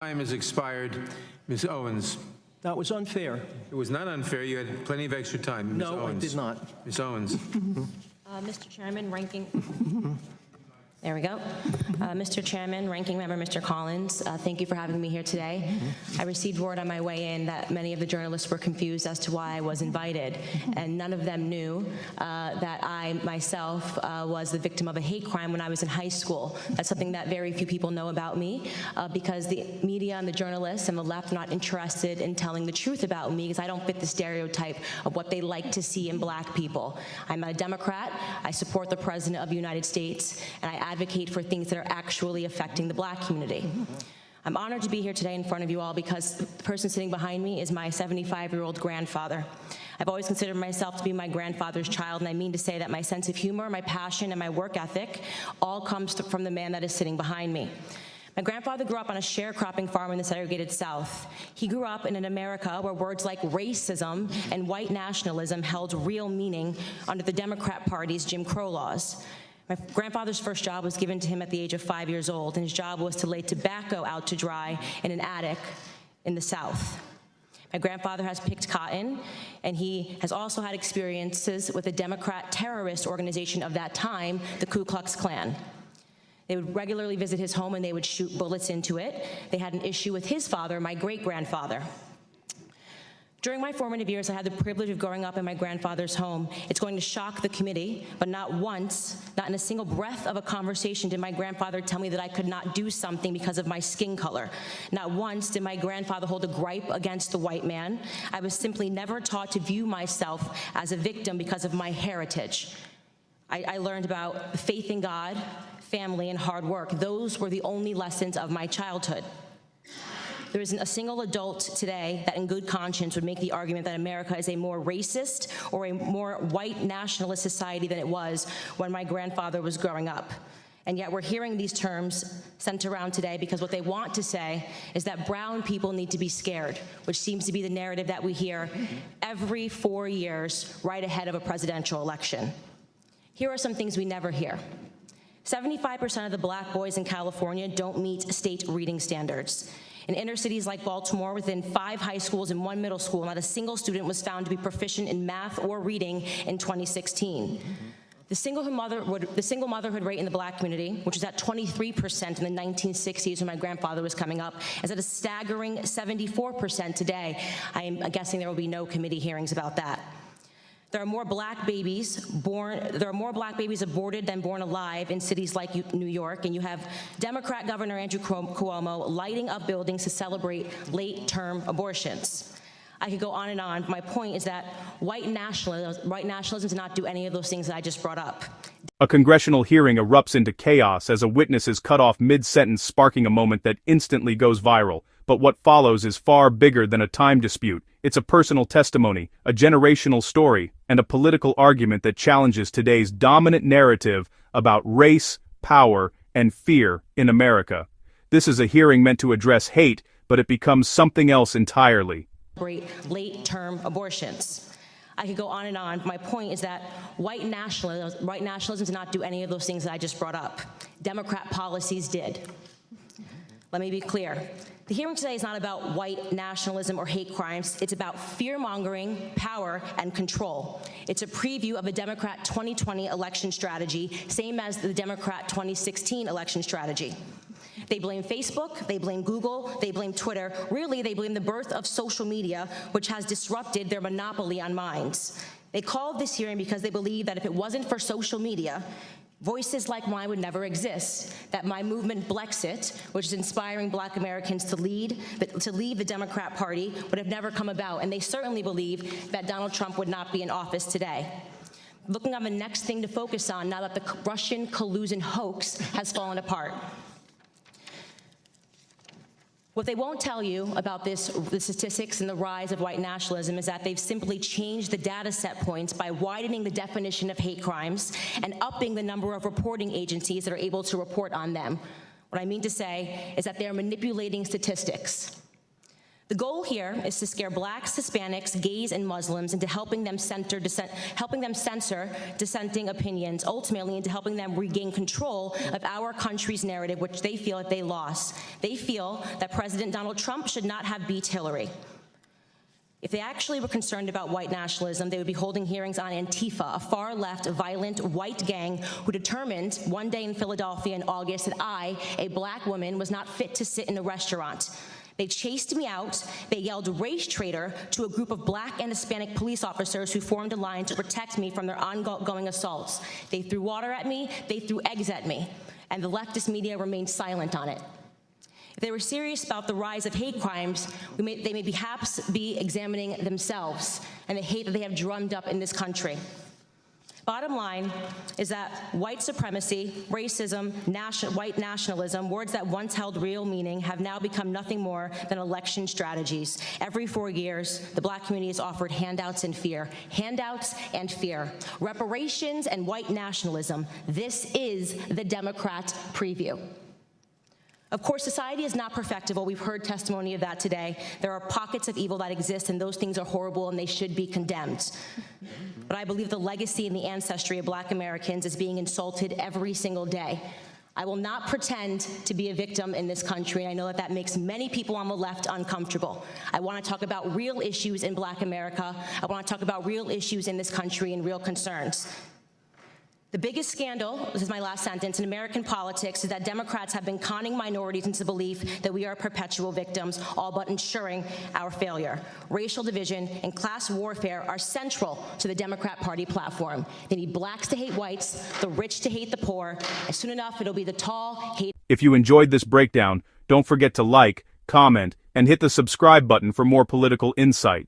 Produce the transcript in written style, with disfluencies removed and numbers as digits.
Time has expired. Ms. Owens. That was unfair. It was not unfair. You had plenty of extra time. Ms. No, I Owens. did not. Ms. Owens. Mr. Chairman, There we go. Mr. Chairman, Ranking Member Mr. Collins, thank you for having me here today. I received word on my way in that many of the journalists were confused as to why I was invited, and none of them knew that I myself was the victim of a hate crime when I was in high school. That's something that very few people know about me because the media and the journalists and the left are not interested in telling the truth about me because I don't fit the stereotype of what they like to see in black people. I'm a Democrat. I support the President of the United States, and I advocate for things that are actually affecting the black community. I'm honored to be here today in front of you all because the person sitting behind me is my 75-year-old grandfather. I've always considered myself to be my grandfather's child, and I mean to say that my sense of humor, my passion, and my work ethic all comes from the man that is sitting behind me. My grandfather grew up on a sharecropping farm in the segregated South. He grew up in an America where words like racism and white nationalism held real meaning under the Democrat Party's Jim Crow laws. My grandfather's first job was given to him at the age of 5 years old, and his job was to lay tobacco out to dry in an attic in the South. My grandfather has picked cotton, and he has also had experiences with a Democrat terrorist organization of that time, the Ku Klux Klan. They would regularly visit his home, and they would shoot bullets into it. They had an issue with his father, my great-grandfather. During my formative years, I had the privilege of growing up in my grandfather's home. It's going to shock the committee, but not once, not in a single breath of a conversation did my grandfather tell me that I could not do something because of my skin color. Not once did my grandfather hold a gripe against the white man. I was simply never taught to view myself as a victim because of my heritage. I learned about faith in God, family, and hard work. Those were the only lessons of my childhood. There isn't a single adult today that in good conscience would make the argument that America is a more racist or a more white nationalist society than it was when my grandfather was growing up. And yet we're hearing these terms sent around today because what they want to say is that brown people need to be scared, which seems to be the narrative that we hear every 4 years right ahead of a presidential election. Here are some things we never hear. 75% of the black boys in California don't meet state reading standards. In inner cities like Baltimore, within 5 high schools and 1 middle school, not a single student was found to be proficient in math or reading in 2016. The single motherhood rate in the black community, which was at 23% in the 1960s when my grandfather was coming up, is at a staggering 74% today. I am guessing there will be no committee hearings about that. There are more black babies aborted than born alive in cities like New York, and you have Democrat Governor Andrew Cuomo lighting up buildings to celebrate late-term abortions. I could go on and on. My point is that white nationalism does not do any of those things that I just brought up. A congressional hearing erupts into chaos as a witness is cut off mid-sentence, sparking a moment that instantly goes viral. But what follows is far bigger than a time dispute. It's a personal testimony, a generational story, and a political argument that challenges today's dominant narrative about race, power, and fear in America. This is a hearing meant to address hate, but it becomes something else entirely. Late-term abortions. I could go on and on. My point is that white nationalism did not do any of those things that I just brought up. Democrat policies did. Let me be clear. The hearing today is not about white nationalism or hate crimes. It's about fear-mongering, power, and control. It's a preview of a Democrat 2020 election strategy, same as the Democrat 2016 election strategy. They blame Facebook, they blame Google, they blame Twitter. Really, they blame the birth of social media, which has disrupted their monopoly on minds. They called this hearing because they believe that if it wasn't for social media, voices like mine would never exist, that my movement Blexit, which is inspiring black Americans to leave the Democrat Party, would have never come about, and they certainly believe that Donald Trump would not be in office today. Looking on the next thing to focus on now that the Russian collusion hoax has fallen apart. What they won't tell you about the statistics and the rise of white nationalism is that they've simply changed the data set points by widening the definition of hate crimes and upping the number of reporting agencies that are able to report on them. What I mean to say is that they are manipulating statistics. The goal here is to scare blacks, Hispanics, gays, and Muslims into helping them censor dissenting opinions, ultimately into helping them regain control of our country's narrative, which they feel that they lost. They feel that President Donald Trump should not have beat Hillary. If they actually were concerned about white nationalism, they would be holding hearings on Antifa, a far-left, violent, white gang who determined one day in Philadelphia in August that I, a black woman, was not fit to sit in a restaurant. They chased me out. They yelled race traitor to a group of black and Hispanic police officers who formed a line to protect me from their ongoing assaults. They threw water at me. They threw eggs at me. And the leftist media remained silent on it. If they were serious about the rise of hate crimes, they may perhaps be examining themselves and the hate that they have drummed up in this country. Bottom line is that white supremacy, racism, white nationalism, words that once held real meaning, have now become nothing more than election strategies. Every 4 years, the black community is offered handouts and fear. Handouts and fear. Reparations and white nationalism. This is the Democrat preview. Of course, society is not perfectible. We've heard testimony of that today. There are pockets of evil that exist, and those things are horrible, and they should be condemned. But I believe the legacy and the ancestry of black Americans is being insulted every single day. I will not pretend to be a victim in this country, and I know that that makes many people on the left uncomfortable. I want to talk about real issues in black America. I want to talk about real issues in this country and real concerns. The biggest scandal, this is my last sentence, in American politics is that Democrats have been conning minorities into the belief that we are perpetual victims, all but ensuring our failure. Racial division and class warfare are central to the Democrat Party platform. They need blacks to hate whites, the rich to hate the poor, and soon enough it'll be the tall hate. If you enjoyed this breakdown, don't forget to like, comment, and hit the subscribe button for more political insight.